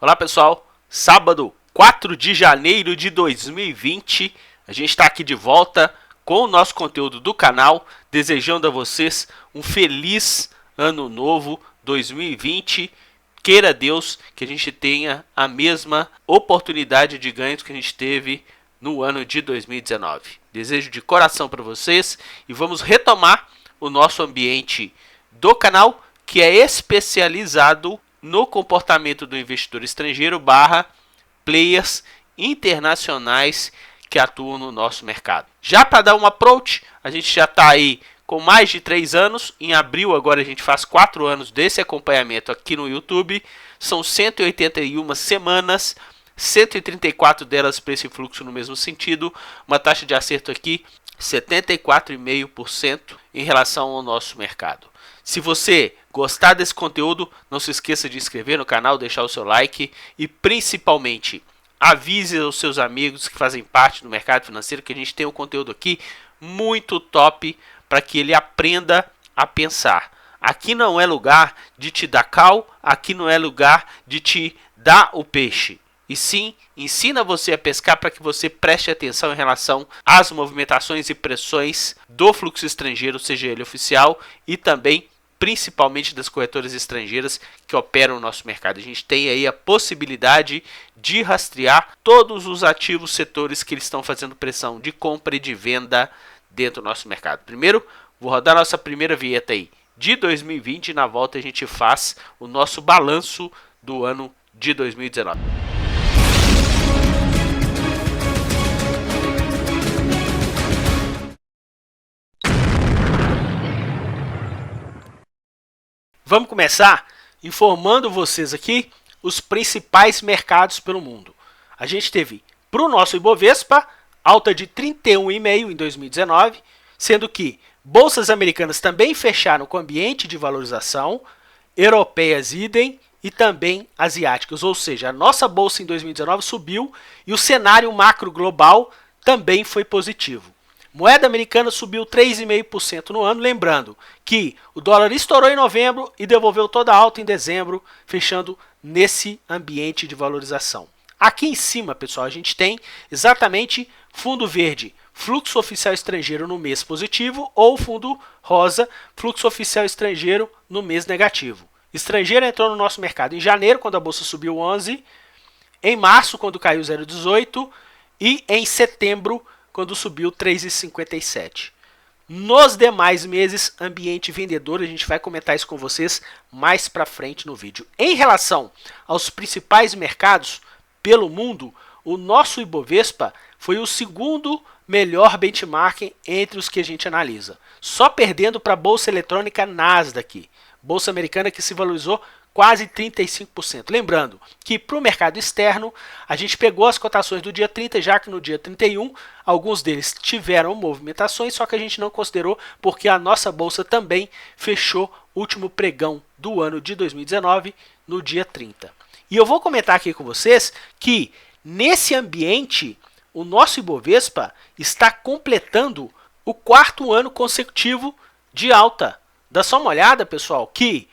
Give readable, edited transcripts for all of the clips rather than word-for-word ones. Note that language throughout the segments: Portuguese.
Olá pessoal, sábado 4 de janeiro de 2020, a gente está aqui de volta com o nosso conteúdo do canal, desejando a vocês um feliz ano novo 2020, queira Deus que a gente tenha a mesma oportunidade de ganhos que a gente teve no ano de 2019. Desejo de coração para vocês e vamos retomar o nosso ambiente do canal, que é especializado no comportamento do investidor estrangeiro / players internacionais que atuam no nosso mercado. Já para dar um approach, a gente já está aí com mais de 3 anos. Em abril agora a gente faz 4 anos desse acompanhamento aqui no YouTube. São 181 semanas, 134 delas para esse fluxo no mesmo sentido. Uma taxa de acerto aqui 74,5% em relação ao nosso mercado. Se você gostar desse conteúdo, não se esqueça de se inscrever no canal, deixar o seu like e principalmente avise os seus amigos que fazem parte do mercado financeiro que a gente tem um conteúdo aqui muito top para que ele aprenda a pensar. Aqui não é lugar de te dar cal, aqui não é lugar de te dar o peixe. E sim, ensina você a pescar para que você preste atenção em relação às movimentações e pressões do fluxo estrangeiro, seja ele oficial e também principalmente das corretoras estrangeiras que operam no nosso mercado. A gente tem aí a possibilidade de rastrear todos os ativos setores que eles estão fazendo pressão de compra e de venda dentro do nosso mercado. Primeiro, vou rodar nossa primeira vinheta aí de 2020 e na volta a gente faz o nosso balanço do ano de 2019. Vamos começar informando vocês aqui os principais mercados pelo mundo. A gente teve para o nosso Ibovespa alta de 31,5% em 2019, sendo que bolsas americanas também fecharam com ambiente de valorização, europeias idem e também asiáticas, ou seja, a nossa bolsa em 2019 subiu e o cenário macro global também foi positivo. Moeda americana subiu 3,5% no ano, lembrando que o dólar estourou em novembro e devolveu toda a alta em dezembro, fechando nesse ambiente de valorização. Aqui em cima, pessoal, a gente tem exatamente fundo verde, fluxo oficial estrangeiro no mês positivo, ou fundo rosa, fluxo oficial estrangeiro no mês negativo. Estrangeiro entrou no nosso mercado em janeiro, quando a bolsa subiu 11%, em março, quando caiu 0,18% e em setembro, quando subiu 3,57%. Nos demais meses, ambiente vendedor, a gente vai comentar isso com vocês mais para frente no vídeo. Em relação aos principais mercados pelo mundo, o nosso Ibovespa foi o segundo melhor benchmark entre os que a gente analisa, só perdendo para a bolsa eletrônica Nasdaq, bolsa americana que se valorizou quase 35%. Lembrando que para o mercado externo, a gente pegou as cotações do dia 30, já que no dia 31, alguns deles tiveram movimentações, só que a gente não considerou porque a nossa bolsa também fechou o último pregão do ano de 2019 no dia 30. E eu vou comentar aqui com vocês que nesse ambiente, o nosso Ibovespa está completando o 4º ano consecutivo de alta. Dá só uma olhada, pessoal, que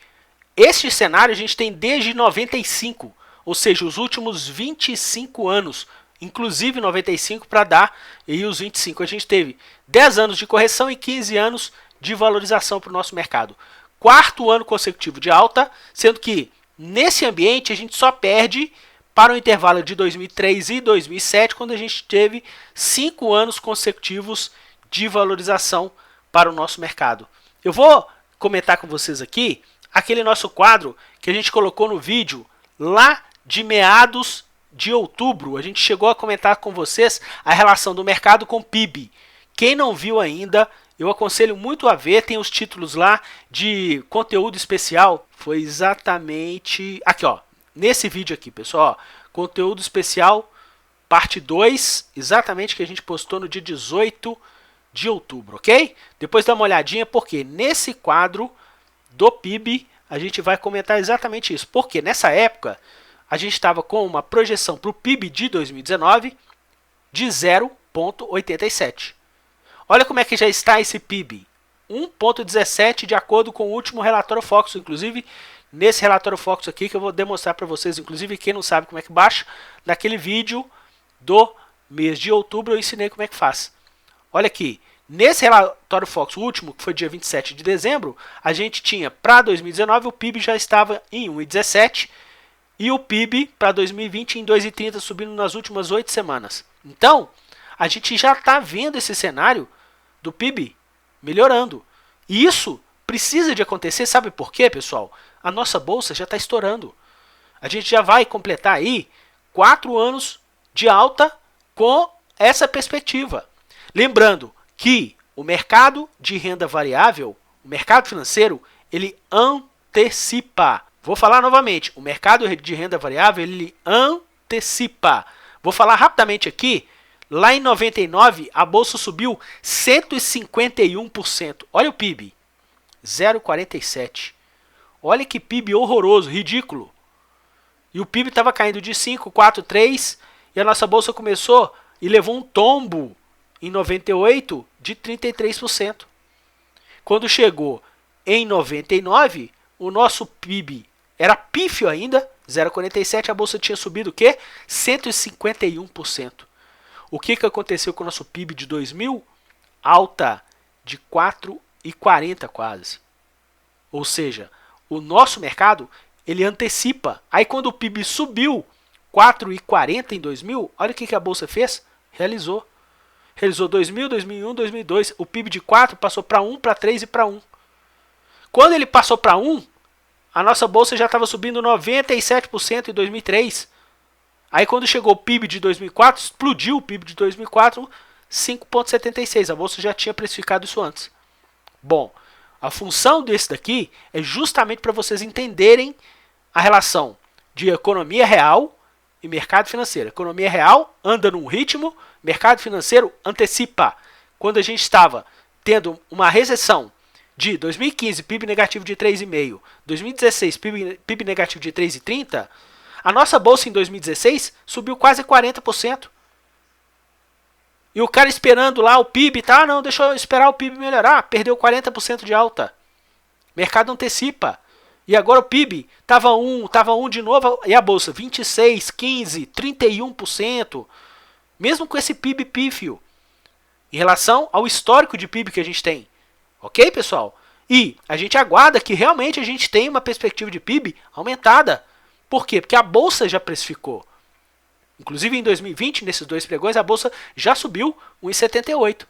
este cenário a gente tem desde 95, ou seja, os últimos 25 anos, inclusive 95 para dar e os 25. A gente teve 10 anos de correção e 15 anos de valorização para o nosso mercado. 4º ano consecutivo de alta, sendo que nesse ambiente a gente só perde para o intervalo de 2003 e 2007, quando a gente teve 5 anos consecutivos de valorização para o nosso mercado. Eu vou comentar com vocês aqui aquele nosso quadro que a gente colocou no vídeo lá de meados de outubro. A gente chegou a comentar com vocês a relação do mercado com o PIB. Quem não viu ainda, eu aconselho muito a ver, tem os títulos lá de conteúdo especial. Foi exatamente aqui, ó, nesse vídeo aqui, pessoal, ó, conteúdo especial, parte 2, exatamente que a gente postou no dia 18 de outubro, ok? Depois dá uma olhadinha, porque nesse quadro do PIB, a gente vai comentar exatamente isso. Porque nessa época, a gente estava com uma projeção para o PIB de 2019 de 0,87. Olha como é que já está esse PIB. 1,17 de acordo com o último relatório Fox. Inclusive, nesse relatório Focus aqui que eu vou demonstrar para vocês, inclusive quem não sabe como é que baixa, naquele vídeo do mês de outubro eu ensinei como é que faz. Olha aqui, nesse relatório Focus, o último, que foi dia 27 de dezembro, a gente tinha para 2019 o PIB já estava em 1,17 e o PIB para 2020 em 2,30, subindo nas últimas 8 semanas. Então, a gente já está vendo esse cenário do PIB melhorando. E isso precisa de acontecer, sabe por quê, pessoal? A nossa bolsa já está estourando. A gente já vai completar aí 4 anos de alta com essa perspectiva. Lembrando que o mercado de renda variável, o mercado financeiro, ele antecipa. Vou falar novamente, o mercado de renda variável, ele antecipa. Vou falar rapidamente aqui. Lá em 99, a bolsa subiu 151%. Olha o PIB, 0,47. Olha que PIB horroroso, ridículo. E o PIB estava caindo de 5, 4, 3, e a nossa bolsa começou e levou um tombo em 98 de 33%. Quando chegou em 99, o nosso PIB era pífio ainda, 0,47, a bolsa tinha subido o quê? 151%. O que aconteceu com o nosso PIB de 2000? Alta de 4,40 quase. Ou seja, o nosso mercado, ele antecipa. Aí quando o PIB subiu 4,40 em 2000, olha o que a bolsa fez? Realizou. Realizou 2000, 2001, 2002. O PIB de 4 passou para 1, para 3 e para 1. Quando ele passou para 1, a nossa bolsa já estava subindo 97% em 2003. Aí quando chegou o PIB de 2004, explodiu o PIB de 2004, 5,76. A bolsa já tinha precificado isso antes. Bom, a função desse daqui é justamente para vocês entenderem a relação de economia real e mercado financeiro. Economia real anda num ritmo, mercado financeiro antecipa. Quando a gente estava tendo uma recessão de 2015, PIB negativo de 3,5, 2016, PIB negativo de 3,30, a nossa bolsa em 2016 subiu quase 40%. E o cara esperando lá o PIB, tá? Não, deixa eu esperar o PIB melhorar. Perdeu 40% de alta. Mercado antecipa. E agora o PIB estava 1 de novo. E a bolsa 26, 15, 31%. Mesmo com esse PIB pífio. Em relação ao histórico de PIB que a gente tem. Ok, pessoal? E a gente aguarda que realmente a gente tenha uma perspectiva de PIB aumentada. Por quê? Porque a bolsa já precificou. Inclusive em 2020, nesses 2 pregões, a bolsa já subiu 1,78.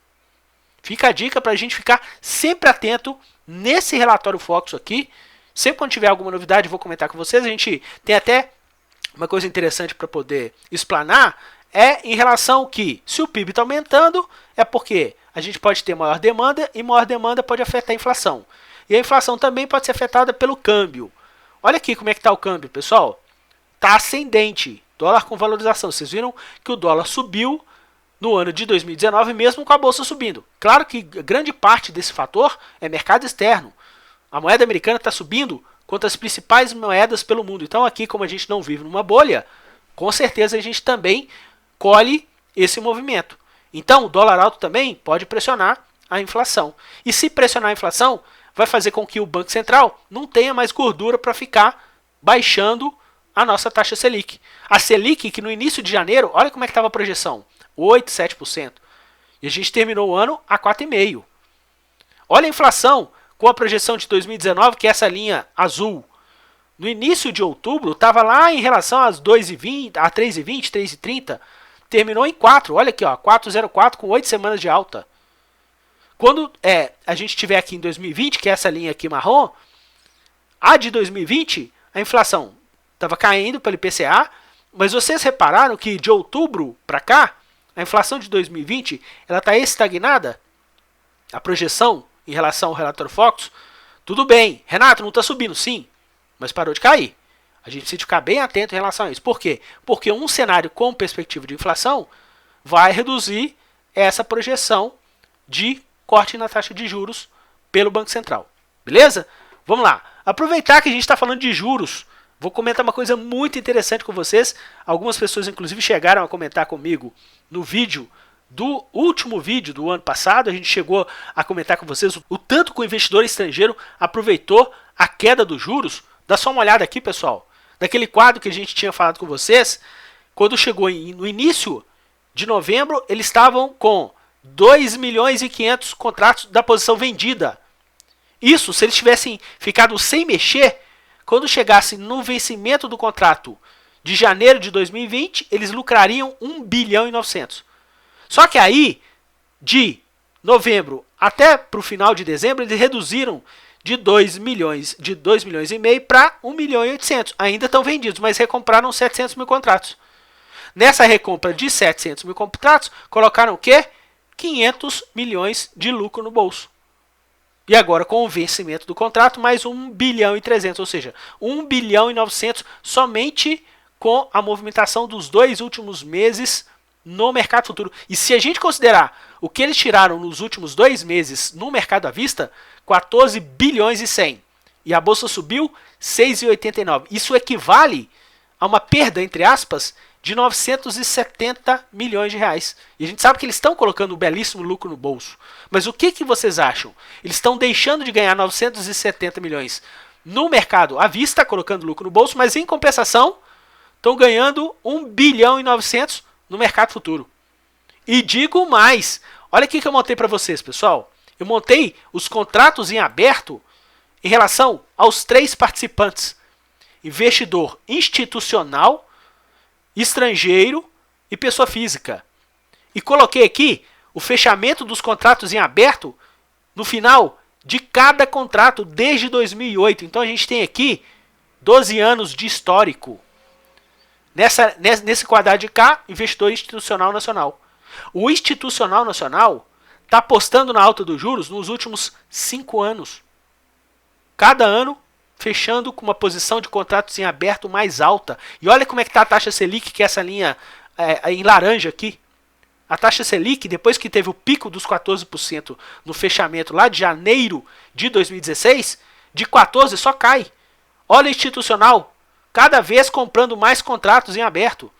Fica a dica para a gente ficar sempre atento nesse relatório Focus aqui. Sempre quando tiver alguma novidade, eu vou comentar com vocês. A gente tem até uma coisa interessante para poder explanar. É em relação que, se o PIB está aumentando, é porque a gente pode ter maior demanda e maior demanda pode afetar a inflação. E a inflação também pode ser afetada pelo câmbio. Olha aqui como é que está o câmbio, pessoal. Está ascendente. Dólar com valorização. Vocês viram que o dólar subiu no ano de 2019, mesmo com a bolsa subindo. Claro que grande parte desse fator é mercado externo. A moeda americana está subindo contra as principais moedas pelo mundo. Então aqui, como a gente não vive numa bolha, com certeza a gente também colhe esse movimento. Então o dólar alto também pode pressionar a inflação. E se pressionar a inflação, vai fazer com que o Banco Central não tenha mais gordura para ficar baixando a nossa taxa Selic. A Selic, que no início de janeiro, olha como é que estava a projeção, 8, 7%. E a gente terminou o ano a 4,5%. Olha a inflação com a projeção de 2019, que é essa linha azul. No início de outubro, estava lá em relação às 2,20, a 3,20, 3,30. Terminou em 4. Olha aqui, ó, 4,04 com 8 semanas de alta. Quando a gente tiver aqui em 2020, que é essa linha aqui marrom, a de 2020, a inflação estava caindo pelo IPCA, mas vocês repararam que de outubro para cá, a inflação de 2020 ela está estagnada? A projeção em relação ao relatório Focus, tudo bem, Renato, não está subindo, sim, mas parou de cair. A gente precisa ficar bem atento em relação a isso. Por quê? Porque um cenário com perspectiva de inflação vai reduzir essa projeção de corte na taxa de juros pelo Banco Central. Beleza? Vamos lá. Aproveitar que a gente está falando de juros, vou comentar uma coisa muito interessante com vocês. Algumas pessoas, inclusive, chegaram a comentar comigo no vídeo do último vídeo do ano passado. A gente chegou a comentar com vocês o tanto que o investidor estrangeiro aproveitou a queda dos juros Dá só uma olhada aqui, pessoal. Daquele quadro que a gente tinha falado com vocês, quando chegou no início de novembro, eles estavam com 2 milhões e 500 contratos da posição vendida. Isso, se eles tivessem ficado sem mexer, quando chegasse no vencimento do contrato de janeiro de 2020, eles lucrariam 1 bilhão e 900. Só que aí, de novembro até para o final de dezembro, eles reduziram de 2 milhões e meio para 1 milhão e 800. Ainda estão vendidos, mas recompraram 700 mil contratos. Nessa recompra de 700 mil contratos, colocaram o quê? 500 milhões de lucro no bolso. E agora, com o vencimento do contrato, mais 1 bilhão e 300, ou seja, 1 bilhão e 900 somente com a movimentação dos 2 últimos meses no mercado futuro. E se a gente considerar o que eles tiraram nos últimos 2 meses no mercado à vista, 14 bilhões e 100. E a bolsa subiu 6,89. Isso equivale a uma perda, entre aspas, de 970 milhões de reais. E a gente sabe que eles estão colocando um belíssimo lucro no bolso. Mas o que vocês acham? Eles estão deixando de ganhar 970 milhões no mercado à vista, colocando lucro no bolso, mas em compensação, estão ganhando 1 bilhão e 900 no mercado futuro. E digo mais, olha aqui que eu montei para vocês, pessoal. Eu montei os contratos em aberto em relação aos 3 participantes. Investidor institucional, estrangeiro e pessoa física. E coloquei aqui o fechamento dos contratos em aberto no final de cada contrato desde 2008. Então a gente tem aqui 12 anos de histórico. Nesse quadrado de cá, investidor institucional nacional. O institucional nacional está apostando na alta dos juros nos últimos 5 anos. Cada ano fechando com uma posição de contratos em aberto mais alta. E olha como é que está a taxa Selic, que é essa linha em laranja aqui. A taxa Selic, depois que teve o pico dos 14% no fechamento lá de janeiro de 2016, de 14% só cai. Olha o institucional, cada vez comprando mais contratos em aberto.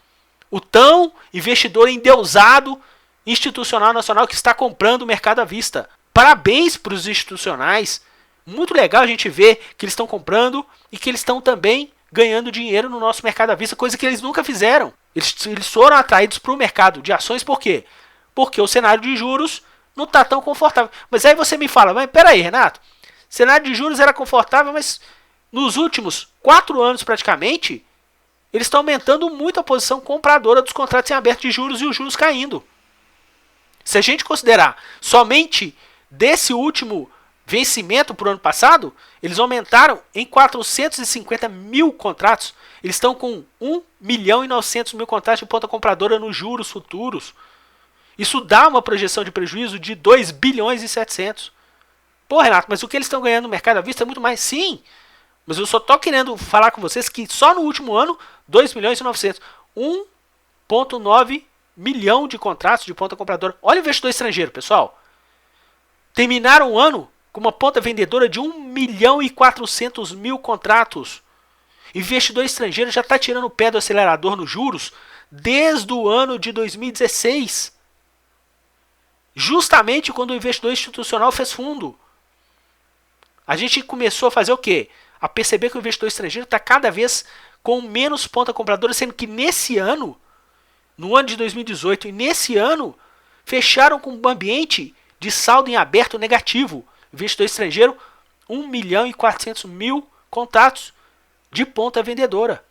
O tão investidor endeusado institucional nacional que está comprando o mercado à vista. Parabéns para os institucionais. Muito legal a gente ver que eles estão comprando e que eles estão também ganhando dinheiro no nosso mercado à vista, coisa que eles nunca fizeram. Eles foram atraídos para o mercado de ações, por quê? Porque o cenário de juros não está tão confortável. Mas aí você me fala, mas peraí, Renato, o cenário de juros era confortável, mas nos últimos 4 anos praticamente, eles estão aumentando muito a posição compradora dos contratos em aberto de juros e os juros caindo. Se a gente considerar somente desse último vencimento para o ano passado, eles aumentaram em 450 mil contratos. Eles estão com 1 milhão e 900 mil contratos de ponta compradora nos juros futuros. Isso dá uma projeção de prejuízo de 2 bilhões e 700. Pô, Renato, mas o que eles estão ganhando no mercado à vista é muito mais? Sim, mas eu só estou querendo falar com vocês que só no último ano, 2 milhões e 900. 1,9 milhão de contratos de ponta compradora. Olha o investidor estrangeiro, pessoal. Terminaram o ano com uma ponta vendedora de 1 milhão e 400 mil contratos. Investidor estrangeiro já está tirando o pé do acelerador nos juros desde o ano de 2016. Justamente quando o investidor institucional fez fundo. A gente começou a fazer o quê? A perceber que o investidor estrangeiro está cada vez com menos ponta compradora, sendo que nesse ano, no ano de 2018 e nesse ano, fecharam com um ambiente de saldo em aberto negativo. Investidor estrangeiro, 1 milhão e 400 mil contratos de ponta vendedora.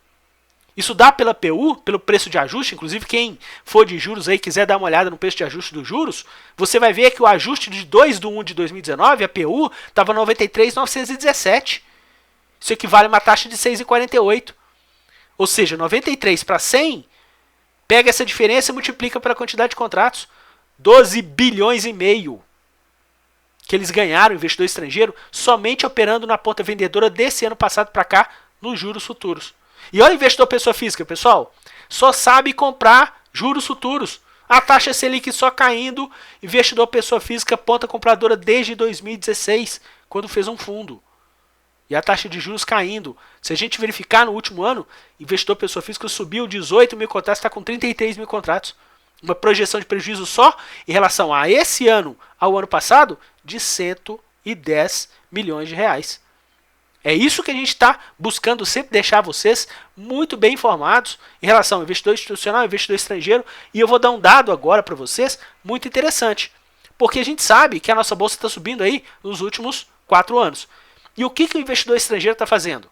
Isso dá pela PU, pelo preço de ajuste, inclusive quem for de juros aí quiser dar uma olhada no preço de ajuste dos juros, você vai ver que o ajuste de 2/1 de 2019, a PU, estava 93.917. Isso equivale a uma taxa de 6,48. Ou seja, 93 para 100, pega essa diferença e multiplica pela quantidade de contratos. 12 bilhões e meio que eles ganharam, investidor estrangeiro, somente operando na ponta vendedora desse ano passado para cá, nos juros futuros. E olha o investidor pessoa física, pessoal, só sabe comprar juros futuros. A taxa Selic só caindo, investidor pessoa física, ponta compradora desde 2016, quando fez um fundo. E a taxa de juros caindo. Se a gente verificar no último ano, investidor pessoa física subiu 18 mil contratos, está com 33 mil contratos. Uma projeção de prejuízo só em relação a esse ano ao ano passado de 110 milhões de reais. É isso que a gente está buscando sempre deixar vocês muito bem informados em relação ao investidor institucional, investidor estrangeiro. E eu vou dar um dado agora para vocês muito interessante. Porque a gente sabe que a nossa bolsa está subindo aí nos últimos 4 anos. E o que o investidor estrangeiro está fazendo?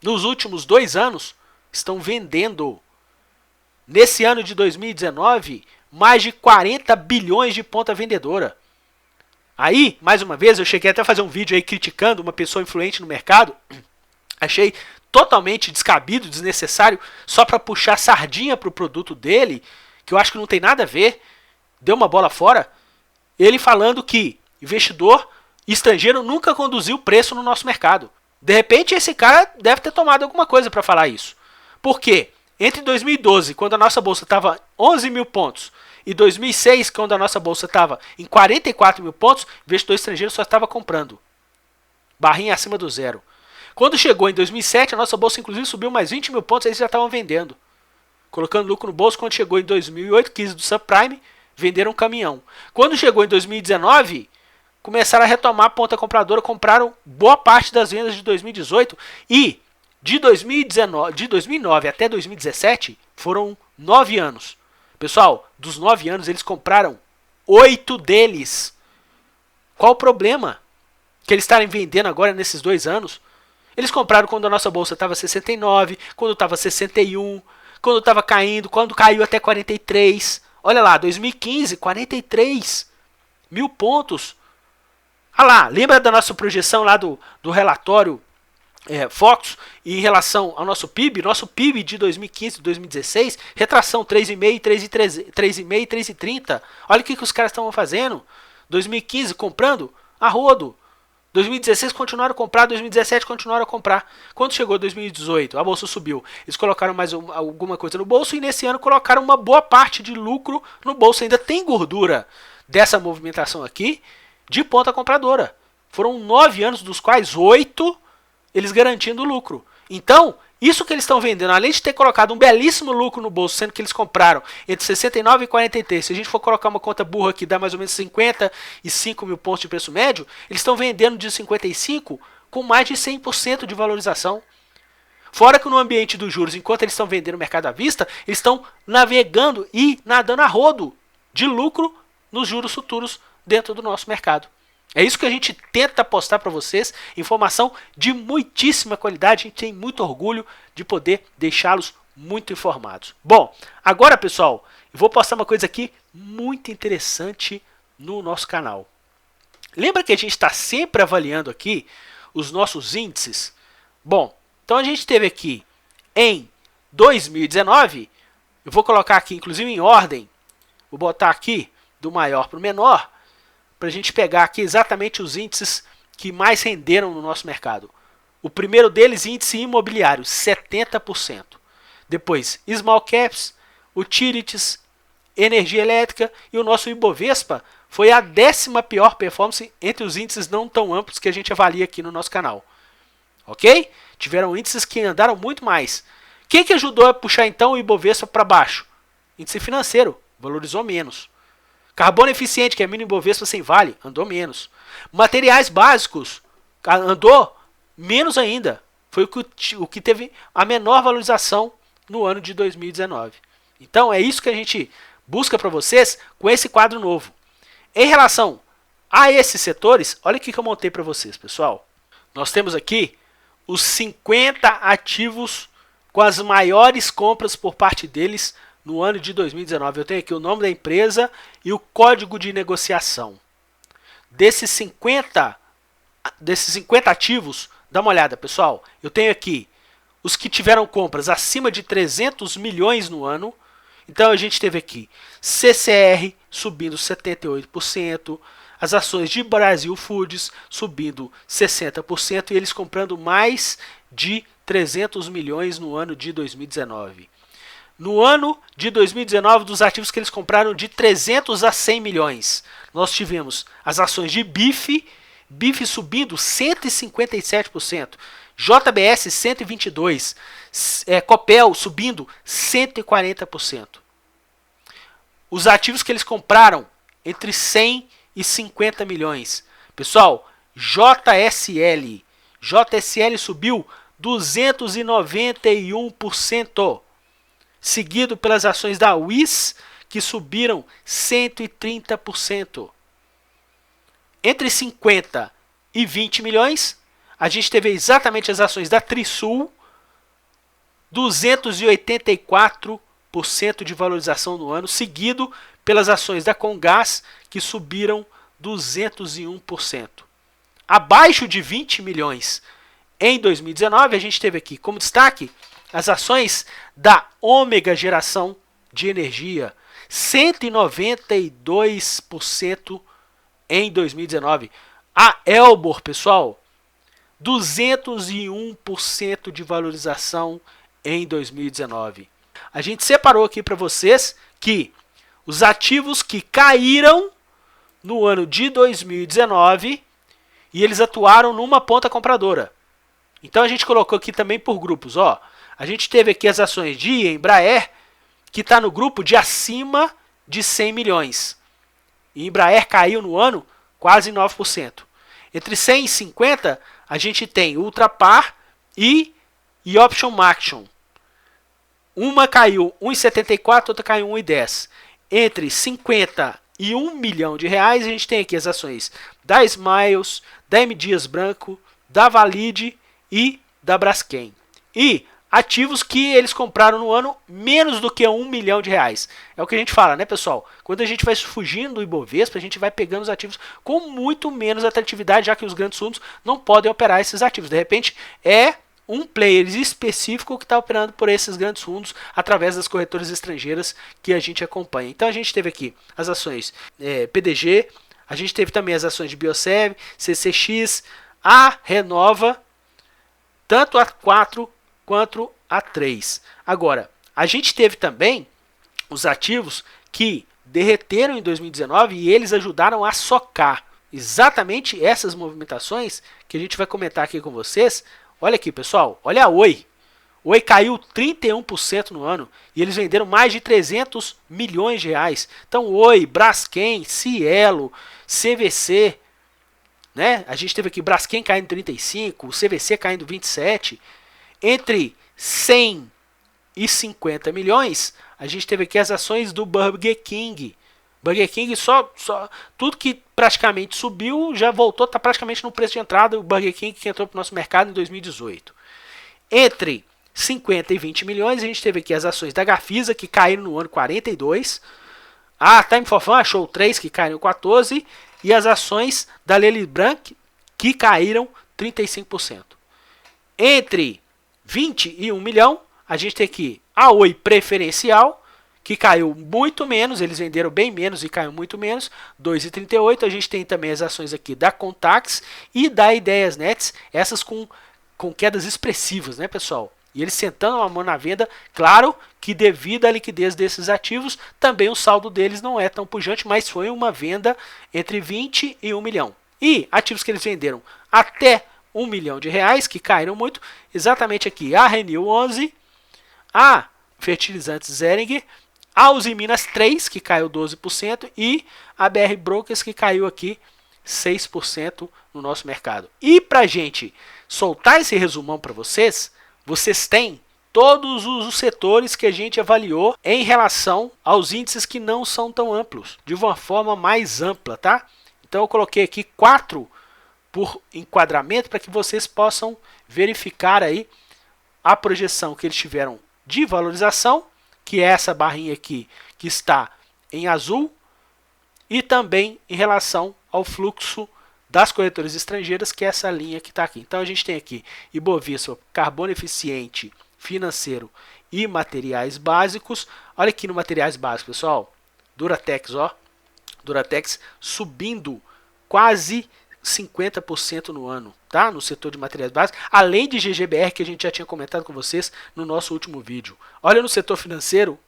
Nos últimos 2 anos, estão vendendo. Nesse ano de 2019, mais de 40 bilhões de ponta vendedora. Aí, mais uma vez, eu cheguei até a fazer um vídeo aí criticando uma pessoa influente no mercado. Achei totalmente descabido, desnecessário, só para puxar sardinha para o produto dele, que eu acho que não tem nada a ver. Deu uma bola fora. Ele falando que investidor estrangeiro nunca conduziu preço no nosso mercado. De repente, esse cara deve ter tomado alguma coisa para falar isso. Por quê? Entre 2012, quando a nossa bolsa estava 11 mil pontos, e 2006, quando a nossa bolsa estava em 44 mil pontos, o investidor estrangeiro só estava comprando. Barrinha acima do zero. Quando chegou em 2007, a nossa bolsa inclusive subiu mais 20 mil pontos, eles já estavam vendendo. Colocando lucro no bolso. Quando chegou em 2008, 15 do subprime, venderam um caminhão. Quando chegou em 2019, começaram a retomar a ponta compradora, compraram boa parte das vendas de 2018 e de 2009 até 2017 foram 9 anos. Pessoal, dos 9 anos eles compraram 8 deles. Qual o problema que eles estarem vendendo agora nesses 2 anos? Eles compraram quando a nossa bolsa estava 69, quando estava 61, quando estava caindo, quando caiu até 43. Olha lá, 2015, 43 mil pontos. Olha lá, lembra da nossa projeção lá do relatório Focus em relação ao nosso PIB? Nosso PIB de 2015 e 2016, retração 3,5, 3,5 e 3,30. Olha o que os caras estavam fazendo. 2015 comprando a rodo. 2016 continuaram a comprar, 2017 continuaram a comprar. Quando chegou 2018, a bolsa subiu. Eles colocaram mais alguma coisa no bolso e nesse ano colocaram uma boa parte de lucro no bolso. Ainda tem gordura dessa movimentação aqui de ponta compradora. Foram 9 anos, dos quais 8 eles garantindo lucro. Então, isso que eles estão vendendo, além de ter colocado um belíssimo lucro no bolso, sendo que eles compraram entre 69 e 43, se a gente for colocar uma conta burra que dá mais ou menos 55 mil pontos de preço médio, eles estão vendendo de 55 com mais de 100% de valorização. Fora que no ambiente dos juros, enquanto eles estão vendendo no mercado à vista, eles estão navegando e nadando a rodo de lucro nos juros futuros dentro do nosso mercado. É isso que a gente tenta apostar para vocês, informação de muitíssima qualidade, a gente tem muito orgulho de poder deixá-los muito informados. Bom, agora pessoal, eu vou postar uma coisa aqui muito interessante no nosso canal. Lembra que a gente está sempre avaliando aqui os nossos índices? Bom, então a gente teve aqui em 2019, eu vou colocar aqui inclusive em ordem, vou botar aqui do maior para o menor, para a gente pegar aqui exatamente os índices que mais renderam no nosso mercado. O primeiro deles, índice imobiliário, 70%. Depois, small caps, utilities, energia elétrica e o nosso Ibovespa foi a 10ª pior performance entre os índices não tão amplos que a gente avalia aqui no nosso canal. Ok? Tiveram índices que andaram muito mais. O que ajudou a puxar então o Ibovespa para baixo? Índice financeiro, valorizou menos. Carbono eficiente, que é mini Ibovespa sem Vale, andou menos. Materiais básicos, andou menos ainda. Foi o que teve a menor valorização no ano de 2019. Então é isso que a gente busca para vocês com esse quadro novo. Em relação a esses setores, olha o que eu montei para vocês, pessoal. Nós temos aqui os 50 ativos com as maiores compras por parte deles no ano de 2019. Eu tenho aqui o nome da empresa e o código de negociação. Desses 50 ativos, dá uma olhada, pessoal. Eu tenho aqui os que tiveram compras acima de 300 milhões no ano. Então a gente teve aqui CCR subindo 78%, as ações de Brasil Foods subindo 60% e eles comprando mais de 300 milhões no ano de 2019. No ano de 2019, dos ativos que eles compraram de 300 a 100 milhões, nós tivemos as ações de Bife subindo 157%, JBS 122%, Copel subindo 140%. Os ativos que eles compraram entre 100 e 50 milhões. Pessoal, JSL JSL subiu 291%, seguido pelas ações da WIS, que subiram 130%. Entre 50 e 20 milhões, a gente teve exatamente as ações da Trisul, 284% de valorização no ano, seguido pelas ações da Comgás, que subiram 201%. Abaixo de 20 milhões em 2019, a gente teve aqui como destaque as ações da Ômega Geração de Energia, 192% em 2019. A Elbor, pessoal, 201% de valorização em 2019. A gente separou aqui para vocês que os ativos que caíram no ano de 2019 e eles atuaram numa ponta compradora. Então a gente colocou aqui também por grupos. Ó, a gente teve aqui as ações de Embraer, que está no grupo de acima de 100 milhões. E Embraer caiu no ano quase 9%. Entre 100 e 50, a gente tem Ultrapar e Option Action. Uma caiu 1,74, outra caiu 1,10. Entre 50 e 1 milhão de reais, a gente tem aqui as ações da Smiles, da M. Dias Branco, da Valide e da Braskem. E ativos que eles compraram no ano menos do que 1 milhão de reais. É o que a gente fala, né, pessoal? Quando a gente vai fugindo do Ibovespa, a gente vai pegando os ativos com muito menos atratividade, já que os grandes fundos não podem operar esses ativos. De repente, é um player específico que está operando por esses grandes fundos através das corretoras estrangeiras que a gente acompanha. Então a gente teve aqui as ações PDG, a gente teve também as ações de Biosev, CCX, a Renova, tanto a 4 quanto a 3. Agora, a gente teve também os ativos que derreteram em 2019 e eles ajudaram a socar exatamente essas movimentações que a gente vai comentar aqui com vocês. Olha aqui, pessoal, olha a Oi. Oi caiu 31% no ano e eles venderam mais de 300 milhões de reais. Então, Oi, Braskem, Cielo, CVC, né? A gente teve aqui Braskem caindo 35%, o CVC caindo 27%. Entre 100 e 50 milhões, a gente teve aqui as ações do Burger King. Burger King tudo que praticamente subiu já voltou, está praticamente no preço de entrada. O Burger King que entrou para o nosso mercado em 2018. Entre 50 e 20 milhões, a gente teve aqui as ações da Gafisa, que caíram no ano 42%. A Time for Fun achou 3, que caíram 14%. E as ações da Lely Branc, que caíram 35%. Entre 20 e 1 milhão, a gente tem aqui a Oi Preferencial, que caiu muito menos, eles venderam bem menos e caiu muito menos, 2,38. A gente tem também as ações aqui da Contax e da Ideias Nets, essas com quedas expressivas, né, pessoal? E eles sentando a mão na venda, claro que devido à liquidez desses ativos, também o saldo deles não é tão pujante, mas foi uma venda entre 20 e 1 milhão. E ativos que eles venderam até 1 milhão de reais, que caíram muito, exatamente aqui a Renew 11, a Fertilizantes Zering, a Uzi Minas 3, que caiu 12%, e a BR Brokers, que caiu aqui 6% no nosso mercado. E para a gente soltar esse resumão para vocês, vocês têm todos os setores que a gente avaliou em relação aos índices que não são tão amplos, de uma forma mais ampla, tá? Então eu coloquei aqui 4 por enquadramento para que vocês possam verificar aí a projeção que eles tiveram de valorização, que é essa barrinha aqui que está em azul, e também em relação ao fluxo das corretoras estrangeiras, que é essa linha que está aqui. Então a gente tem aqui Ibovespa, carbono eficiente, financeiro e materiais básicos. Olha aqui no materiais básicos, pessoal. Duratex, ó. Duratex subindo quase 50% no ano, tá? No setor de materiais básicos, além de GGBR, que a gente já tinha comentado com vocês no nosso último vídeo. Olha no setor financeiro,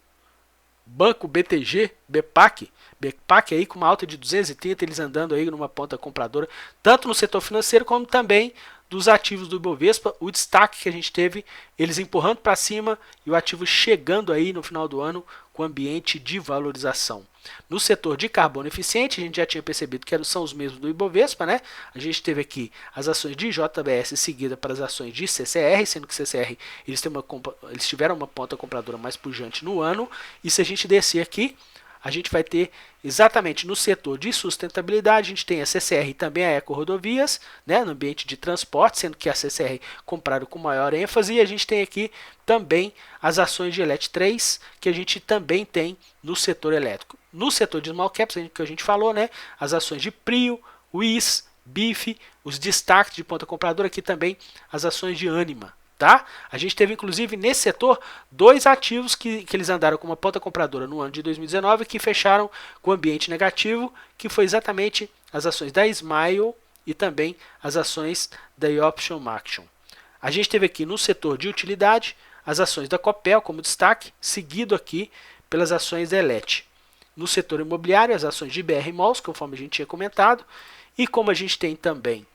Banco BTG, BPAC aí com uma alta de 230, eles andando aí numa ponta compradora, tanto no setor financeiro como também dos ativos do Ibovespa, o destaque que a gente teve, eles empurrando para cima e o ativo chegando aí no final do ano com ambiente de valorização. No setor de carbono eficiente, a gente já tinha percebido que são os mesmos do Ibovespa, né? A gente teve aqui as ações de JBS seguida para as ações de CCR, sendo que CCR eles tiveram uma ponta compradora mais pujante no ano. E se a gente descer aqui, a gente vai ter exatamente no setor de sustentabilidade, a gente tem a CCR e também a Eco Rodovias, né, no ambiente de transporte, sendo que a CCR compraram com maior ênfase, e a gente tem aqui também as ações de Elet3, que a gente também tem no setor elétrico. No setor de small caps, que a gente falou, né, as ações de Prio, WIS, BIF, os destaques de ponta compradora, aqui também as ações de Anima. Tá? A gente teve inclusive nesse setor dois ativos que eles andaram com uma ponta compradora no ano de 2019 que fecharam com ambiente negativo, que foi exatamente as ações da Smile e também as ações da Option Action. A gente teve aqui no setor de utilidade as ações da Copel como destaque, seguido aqui pelas ações da Elet. No setor imobiliário, as ações de BR Malls, conforme a gente tinha comentado, e como a gente tem também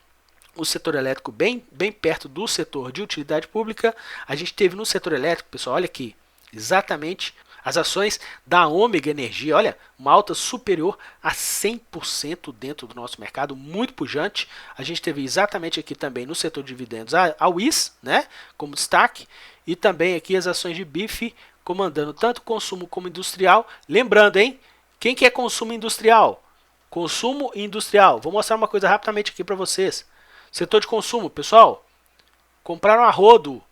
o setor elétrico bem perto do setor de utilidade pública, a gente teve no setor elétrico, pessoal, olha aqui, exatamente as ações da Ômega Energia, olha, uma alta superior a 100% dentro do nosso mercado, muito pujante. A gente teve exatamente aqui também no setor de dividendos a WIS, né, como destaque, e também aqui as ações de BIF comandando tanto consumo como industrial. Lembrando, hein, quem que é consumo industrial? Consumo industrial, vou mostrar uma coisa rapidamente aqui para vocês. Setor de consumo, pessoal, compraram a rodo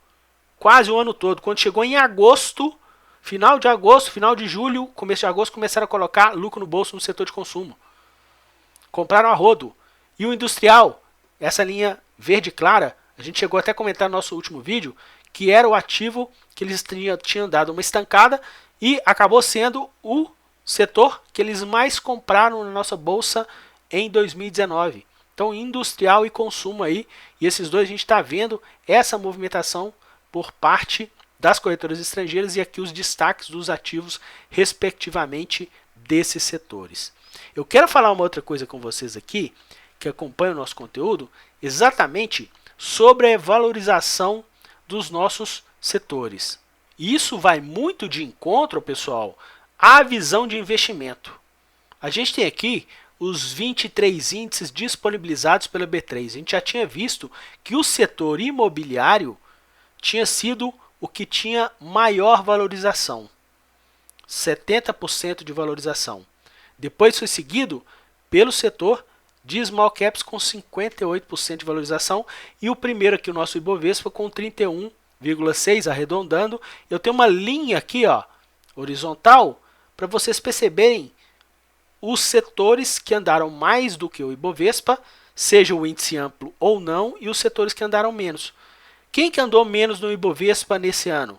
quase o ano todo. Quando chegou em agosto, final de julho, começo de agosto, começaram a colocar lucro no bolso no setor de consumo. Compraram a rodo. E o industrial, essa linha verde clara, a gente chegou até a comentar no nosso último vídeo, que era o ativo que eles tinham dado uma estancada e acabou sendo o setor que eles mais compraram na nossa bolsa em 2019. Então, industrial e consumo aí, e esses dois a gente está vendo essa movimentação por parte das corretoras estrangeiras e aqui os destaques dos ativos, respectivamente, desses setores. Eu quero falar uma outra coisa com vocês aqui, que acompanham o nosso conteúdo, exatamente sobre a valorização dos nossos setores. E isso vai muito de encontro, pessoal, à visão de investimento. A gente tem aqui os 23 índices disponibilizados pela B3. A gente já tinha visto que o setor imobiliário tinha sido o que tinha maior valorização, 70% de valorização. Depois foi seguido pelo setor de small caps com 58% de valorização e o primeiro aqui, o nosso Ibovespa, com 31,6%, arredondando. Eu tenho uma linha aqui, ó, horizontal, para vocês perceberem os setores que andaram mais do que o Ibovespa, seja o índice amplo ou não, e os setores que andaram menos. Quem que andou menos no Ibovespa nesse ano?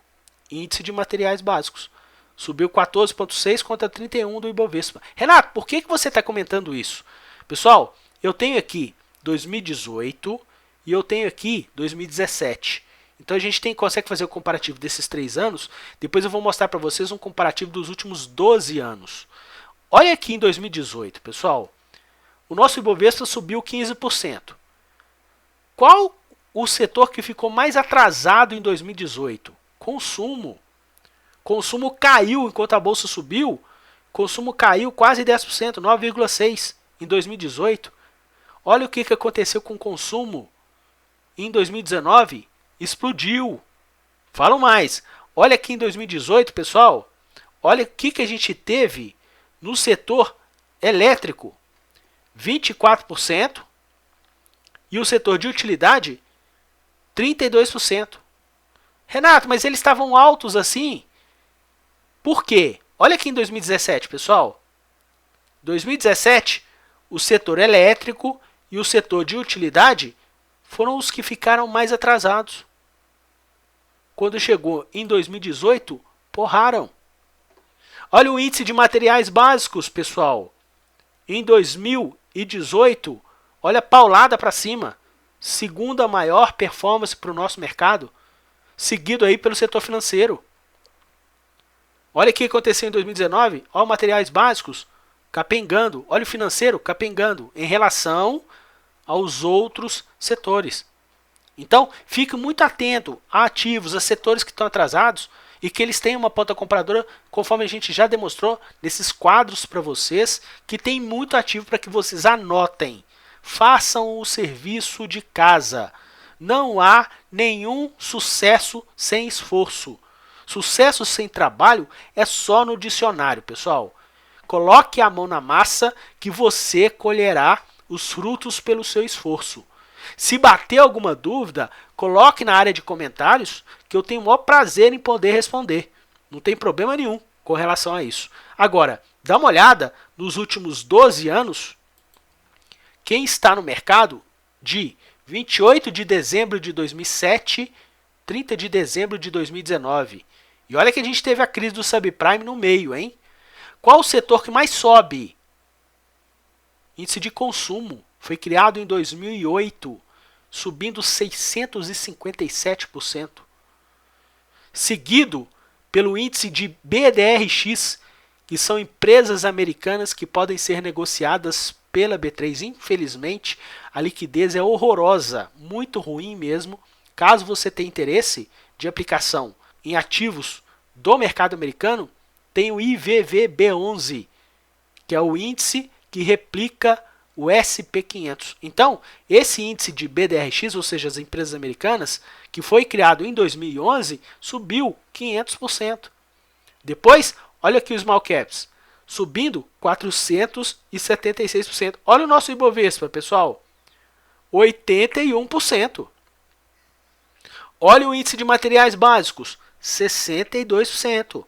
Índice de materiais básicos. Subiu 14,6 contra 31 do Ibovespa. Renato, por que você está comentando isso? Pessoal, eu tenho aqui 2018 e eu tenho aqui 2017. Então a gente consegue fazer o comparativo desses 3 anos. Depois eu vou mostrar para vocês um comparativo dos últimos 12 anos. Olha aqui em 2018, pessoal, o nosso Ibovespa subiu 15%. Qual o setor que ficou mais atrasado em 2018? Consumo. Consumo caiu enquanto a bolsa subiu. Consumo caiu quase 10%, 9,6% em 2018. Olha o que aconteceu com o consumo em 2019. Explodiu. Falo mais. Olha aqui em 2018, pessoal. Olha o que a gente teve no setor elétrico, 24%, e o setor de utilidade, 32%. Renato, mas eles estavam altos assim? Por quê? Olha aqui em 2017, pessoal. 2017, o setor elétrico e o setor de utilidade foram os que ficaram mais atrasados. Quando chegou em 2018, porraram. Olha o índice de materiais básicos, pessoal. Em 2018, olha a paulada para cima. Segunda maior performance para o nosso mercado, seguido aí pelo setor financeiro. Olha o que aconteceu em 2019. Olha os materiais básicos capengando. Olha o financeiro capengando em relação aos outros setores. Então, fique muito atento a ativos, a setores que estão atrasados e que eles têm uma ponta compradora, conforme a gente já demonstrou nesses quadros para vocês, que tem muito ativo para que vocês anotem. Façam o serviço de casa. Não há nenhum sucesso sem esforço. Sucesso sem trabalho é só no dicionário, pessoal. Coloque a mão na massa que você colherá os frutos pelo seu esforço. Se bater alguma dúvida, coloque na área de comentários que eu tenho o maior prazer em poder responder. Não tem problema nenhum com relação a isso. Agora, dá uma olhada nos últimos 12 anos, quem está no mercado de 28 de dezembro de 2007, 30 de dezembro de 2019. E olha que a gente teve a crise do subprime no meio, hein? Qual o setor que mais sobe? Índice de consumo. Foi criado em 2008, subindo 657%. Seguido pelo índice de BDRX, que são empresas americanas que podem ser negociadas pela B3. Infelizmente, a liquidez é horrorosa, muito ruim mesmo. Caso você tenha interesse de aplicação em ativos do mercado americano, tem o IVVB11, que é o índice que replica o SP500. Então, esse índice de BDRX, ou seja, as empresas americanas, que foi criado em 2011, subiu 500%. Depois, olha aqui os small caps, subindo 476%. Olha o nosso Ibovespa, pessoal, 81%. Olha o índice de materiais básicos, 62%.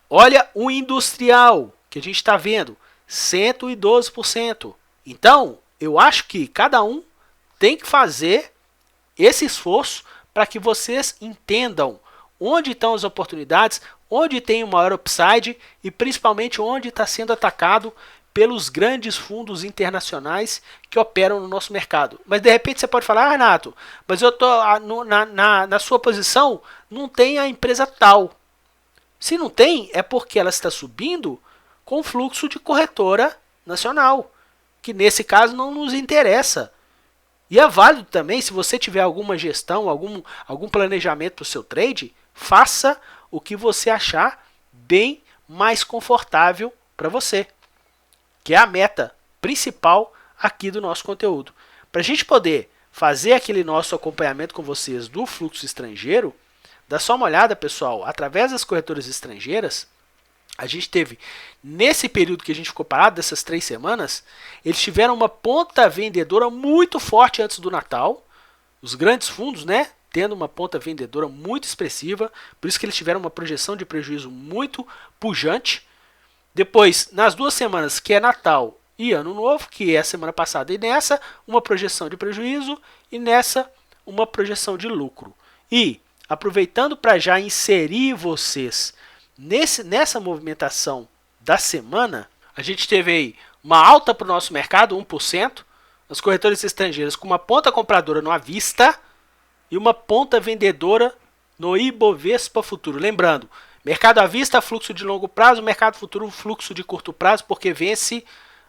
Olha o industrial, que a gente está vendo, 112%. Então, eu acho que cada um tem que fazer esse esforço para que vocês entendam onde estão as oportunidades, onde tem o maior upside e principalmente onde está sendo atacado pelos grandes fundos internacionais que operam no nosso mercado. Mas de repente você pode falar, Renato, mas eu tô na sua posição, não tem a empresa tal. Se não tem, é porque ela está subindo com fluxo de corretora nacional, que nesse caso não nos interessa. E é válido também, se você tiver alguma gestão, algum planejamento para o seu trade, faça o que você achar bem mais confortável para você, que é a meta principal aqui do nosso conteúdo. Para a gente poder fazer aquele nosso acompanhamento com vocês do fluxo estrangeiro, dá só uma olhada, pessoal, através das corretoras estrangeiras, a gente teve, nesse período que a gente ficou parado, dessas 3 semanas, eles tiveram uma ponta vendedora muito forte antes do Natal. Os grandes fundos, né, tendo uma ponta vendedora muito expressiva, por isso que eles tiveram uma projeção de prejuízo muito pujante. Depois, nas 2 semanas, que é Natal e Ano Novo, que é a semana passada e nessa, uma projeção de prejuízo e nessa, uma projeção de lucro. E, aproveitando para já inserir vocês nessa movimentação da semana, a gente teve aí uma alta para o nosso mercado, 1%, as corretoras estrangeiras com uma ponta compradora no à vista e uma ponta vendedora no Ibovespa Futuro. Lembrando, mercado à vista, fluxo de longo prazo, mercado futuro, fluxo de curto prazo, porque vence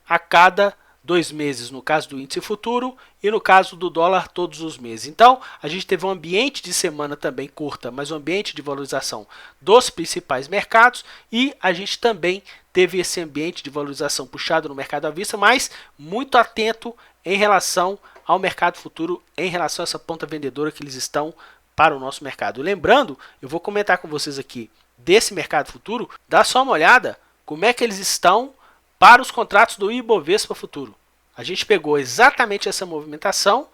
a cada 2 meses, no caso do índice futuro e no caso do dólar todos os meses. Então, a gente teve um ambiente de semana também curta, mas um ambiente de valorização dos principais mercados e a gente também teve esse ambiente de valorização puxado no mercado à vista, mas muito atento em relação ao mercado futuro, em relação a essa ponta vendedora que eles estão para o nosso mercado. Lembrando, eu vou comentar com vocês aqui desse mercado futuro, dá só uma olhada como é que eles estão para os contratos do Ibovespa Futuro. A gente pegou exatamente essa movimentação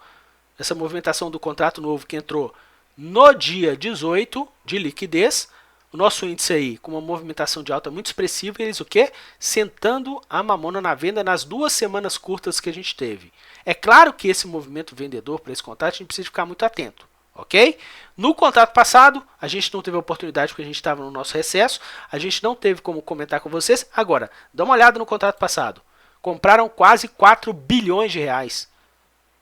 do contrato novo que entrou no dia 18 de liquidez, o nosso índice aí com uma movimentação de alta muito expressiva, e eles o quê? Sentando a mamona na venda nas 2 semanas curtas que a gente teve. É claro que esse movimento vendedor para esse contrato a gente precisa ficar muito atento. Ok? No contrato passado, a gente não teve a oportunidade porque a gente estava no nosso recesso, a gente não teve como comentar com vocês. Agora, dá uma olhada no contrato passado. Compraram quase 4 bilhões de reais.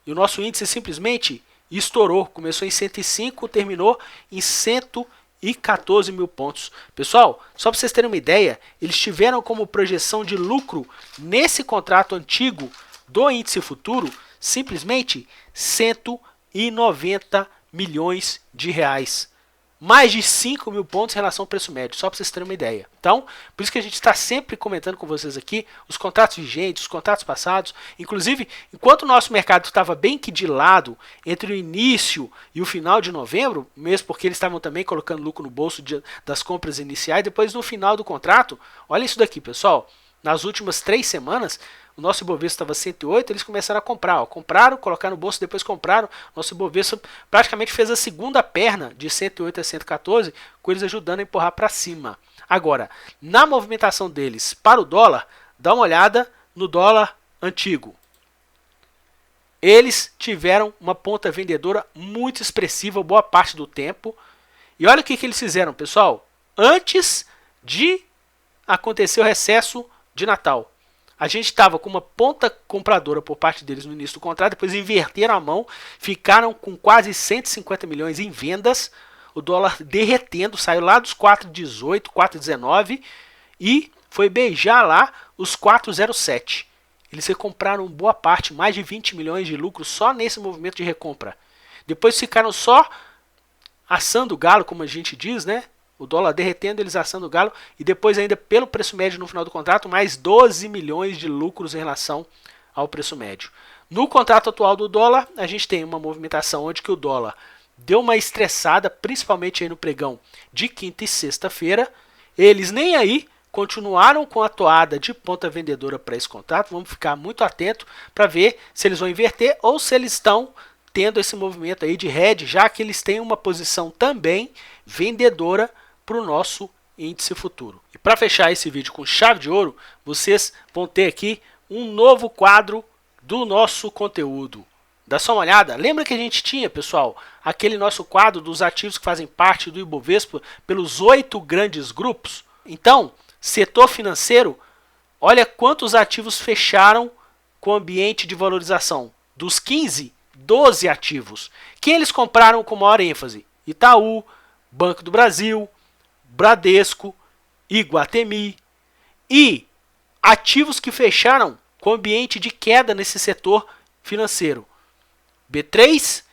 E o nosso índice simplesmente estourou. Começou em 105, terminou em 114 mil pontos. Pessoal, só para vocês terem uma ideia, eles tiveram como projeção de lucro nesse contrato antigo do índice futuro simplesmente 120 milhões de reais. Mais de 5 mil pontos em relação ao preço médio, só para vocês terem uma ideia. Então, por isso que a gente está sempre comentando com vocês aqui os contratos vigentes, os contratos passados. Inclusive, enquanto o nosso mercado estava bem que de lado entre o início e o final de novembro, mesmo porque eles estavam também colocando lucro no bolso das compras iniciais, depois no final do contrato, olha isso daqui, pessoal. Nas últimas 3 semanas, o nosso Ibovespa estava 108, eles começaram a comprar. Ó. Compraram, colocaram no bolso, depois compraram. Nosso Ibovespa praticamente fez a segunda perna de 108 a 114, com eles ajudando a empurrar para cima. Agora, na movimentação deles para o dólar, dá uma olhada no dólar antigo. Eles tiveram uma ponta vendedora muito expressiva boa parte do tempo. E olha o que eles fizeram, pessoal. Antes de acontecer o recesso de Natal. A gente estava com uma ponta compradora por parte deles no início do contrato, depois inverteram a mão, ficaram com quase 150 milhões em vendas, o dólar derretendo, saiu lá dos 4,18, 4,19 e foi beijar lá os 4,07. Eles recompraram boa parte, mais de 20 milhões de lucro só nesse movimento de recompra. Depois ficaram só assando o galo, como a gente diz, né? O dólar derretendo, eles assando o galo. E depois ainda pelo preço médio no final do contrato, mais 12 milhões de lucros em relação ao preço médio. No contrato atual do dólar, a gente tem uma movimentação onde que o dólar deu uma estressada, principalmente aí no pregão de quinta e sexta-feira. Eles nem aí continuaram com a toada de ponta vendedora para esse contrato. Vamos ficar muito atento para ver se eles vão inverter ou se eles estão tendo esse movimento aí de hedge, já que eles têm uma posição também vendedora para o nosso índice futuro. E para fechar esse vídeo com chave de ouro, vocês vão ter aqui um novo quadro do nosso conteúdo. Dá só uma olhada. Lembra que a gente tinha, pessoal, aquele nosso quadro dos ativos que fazem parte do Ibovespa pelos 8 grandes grupos? Então, setor financeiro, olha quantos ativos fecharam com ambiente de valorização. Dos 15, 12 ativos. Quem eles compraram com maior ênfase? Itaú, Banco do Brasil, Bradesco, Iguatemi. E ativos que fecharam com ambiente de queda nesse setor financeiro. B3,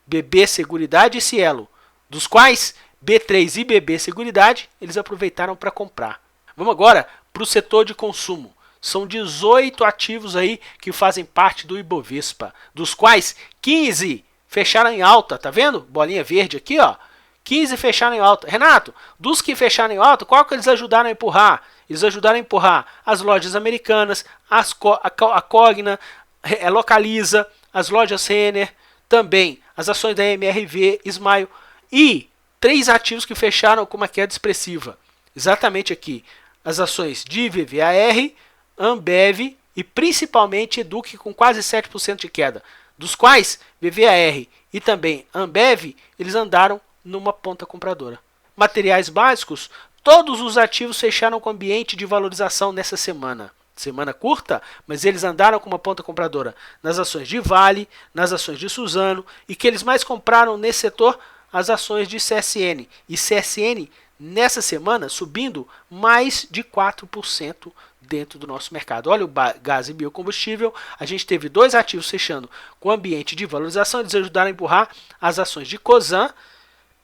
BB Seguridade e Cielo, dos quais B3 e BB Seguridade eles aproveitaram para comprar. Vamos agora para o setor de consumo. São 18 ativos aí que fazem parte do Ibovespa, dos quais 15 fecharam em alta, tá vendo? Bolinha verde aqui, ó. 15 fecharam em alta. Renato, dos que fecharam em alta, qual que eles ajudaram a empurrar? Eles ajudaram a empurrar as lojas americanas, a Cogna, a Localiza, as lojas Renner, também as ações da MRV, Smile e 3 ativos que fecharam com uma queda expressiva. Exatamente aqui, as ações de VVAR, Ambev e principalmente Educ com quase 7% de queda, dos quais VVAR e também Ambev, eles andaram numa ponta compradora. Materiais básicos, todos os ativos fecharam com ambiente de valorização nessa semana. Semana curta, mas eles andaram com uma ponta compradora nas ações de Vale, nas ações de Suzano e que eles mais compraram nesse setor, as ações de CSN. E CSN, nessa semana, subindo mais de 4% dentro do nosso mercado. Olha o gás e biocombustível, a gente teve 2 ativos fechando com ambiente de valorização, eles ajudaram a empurrar as ações de Cosan,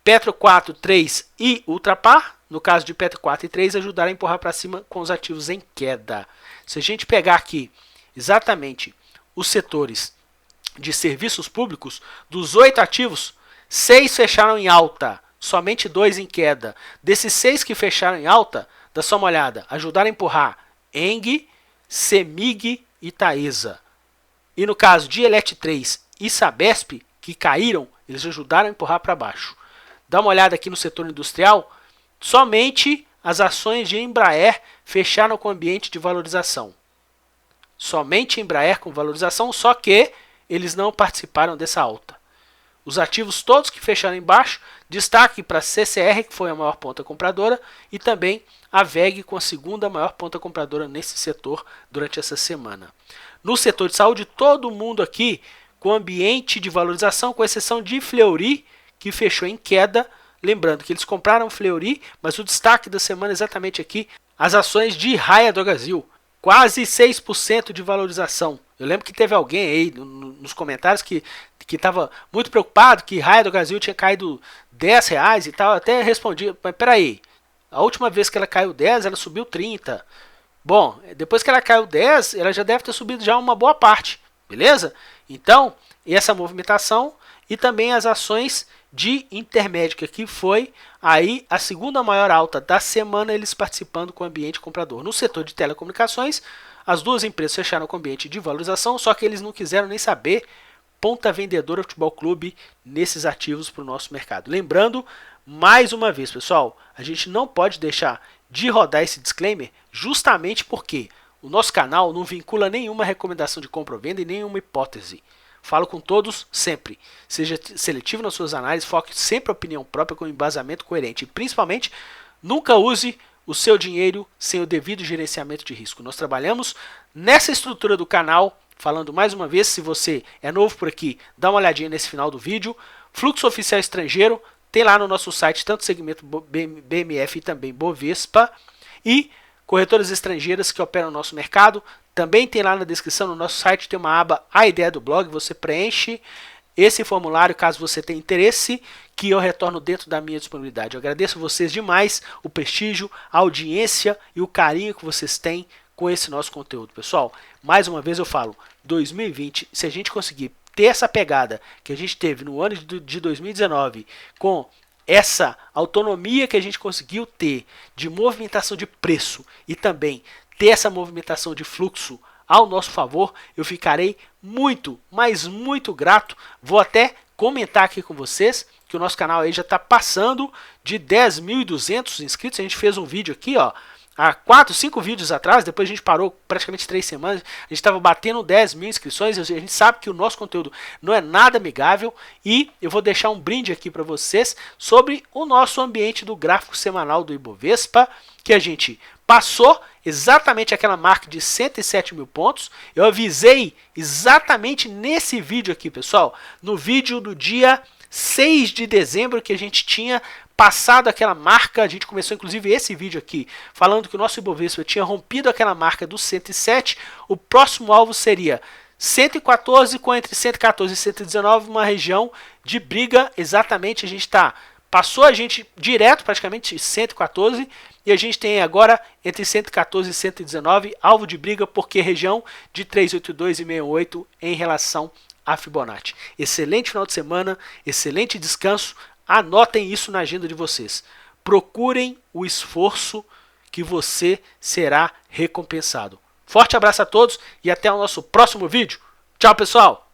Petro 4, 3 e Ultrapar, no caso de Petro 4 e 3, ajudaram a empurrar para cima com os ativos em queda. Se a gente pegar aqui exatamente os setores de serviços públicos, dos 8 ativos, 6 fecharam em alta, somente 2 em queda. Desses 6 que fecharam em alta, dá só uma olhada, ajudaram a empurrar ENG, CEMIG e Taesa. E no caso de Elet3 e Sabesp, que caíram, eles ajudaram a empurrar para baixo. Dá uma olhada aqui no setor industrial, somente as ações de Embraer fecharam com ambiente de valorização. Somente Embraer com valorização, só que eles não participaram dessa alta. Os ativos todos que fecharam embaixo, destaque para a CCR, que foi a maior ponta compradora, e também a VEG com a segunda maior ponta compradora nesse setor durante essa semana. No setor de saúde, todo mundo aqui com ambiente de valorização, com exceção de Fleury, que fechou em queda. Lembrando que eles compraram Fleury, mas o destaque da semana é exatamente aqui, as ações de Raia Drogasil, quase 6% de valorização. Eu lembro que teve alguém aí nos comentários que estava muito preocupado que Raia do Brasil tinha caído R$ 10 e tal. Eu até respondi, mas peraí, a última vez que ela caiu 10, ela subiu 30. Bom, depois que ela caiu 10, ela já deve ter subido já uma boa parte, beleza? Então, essa movimentação e também as ações de Intermédica, que foi aí a segunda maior alta da semana, eles participando com o ambiente comprador. No setor de telecomunicações, as duas empresas fecharam com o ambiente de valorização, só que eles não quiseram nem saber Ponta Vendedora Futebol Clube nesses ativos para o nosso mercado. Lembrando, mais uma vez, pessoal, a gente não pode deixar de rodar esse disclaimer justamente porque o nosso canal não vincula nenhuma recomendação de compra ou venda e nenhuma hipótese. Falo com todos sempre. Seja seletivo nas suas análises, foque sempre a opinião própria com embasamento coerente e principalmente nunca use o seu dinheiro sem o devido gerenciamento de risco. Nós trabalhamos nessa estrutura do canal. Falando mais uma vez, se você é novo por aqui, dá uma olhadinha nesse final do vídeo. Fluxo oficial estrangeiro, tem lá no nosso site tanto o segmento BMF e também Bovespa. E corretoras estrangeiras que operam no nosso mercado, também tem lá na descrição no nosso site, tem uma aba A Ideia do Blog, você preenche esse formulário caso você tenha interesse, que eu retorno dentro da minha disponibilidade. Eu agradeço vocês demais o prestígio, a audiência e o carinho que vocês têm com esse nosso conteúdo, pessoal. Mais uma vez eu falo, 2020, se a gente conseguir ter essa pegada que a gente teve no ano de 2019, com essa autonomia que a gente conseguiu ter de movimentação de preço e também ter essa movimentação de fluxo ao nosso favor, eu ficarei muito, mas muito grato. Vou até comentar aqui com vocês que o nosso canal aí já está passando de 10.200 inscritos. A gente fez um vídeo aqui, ó, há 4, 5 vídeos atrás, depois a gente parou praticamente 3 semanas, a gente estava batendo 10 mil inscrições, a gente sabe que o nosso conteúdo não é nada amigável e eu vou deixar um brinde aqui para vocês sobre o nosso ambiente do gráfico semanal do Ibovespa, que a gente passou exatamente aquela marca de 107 mil pontos. Eu avisei exatamente nesse vídeo aqui, pessoal, no vídeo do dia 6 de dezembro que a gente tinha passado aquela marca. A gente começou inclusive esse vídeo aqui falando que o nosso Ibovespa tinha rompido aquela marca dos 107. O próximo alvo seria 114, com entre 114 e 119 uma região de briga. Exatamente, a gente passou a gente direto praticamente 114 e a gente tem agora entre 114 e 119 alvo de briga, porque região de 382 e 68 em relação a Fibonacci. Excelente final de semana, excelente descanso. Anotem isso na agenda de vocês. Procurem o esforço que você será recompensado. Forte abraço a todos e até o nosso próximo vídeo. Tchau, pessoal!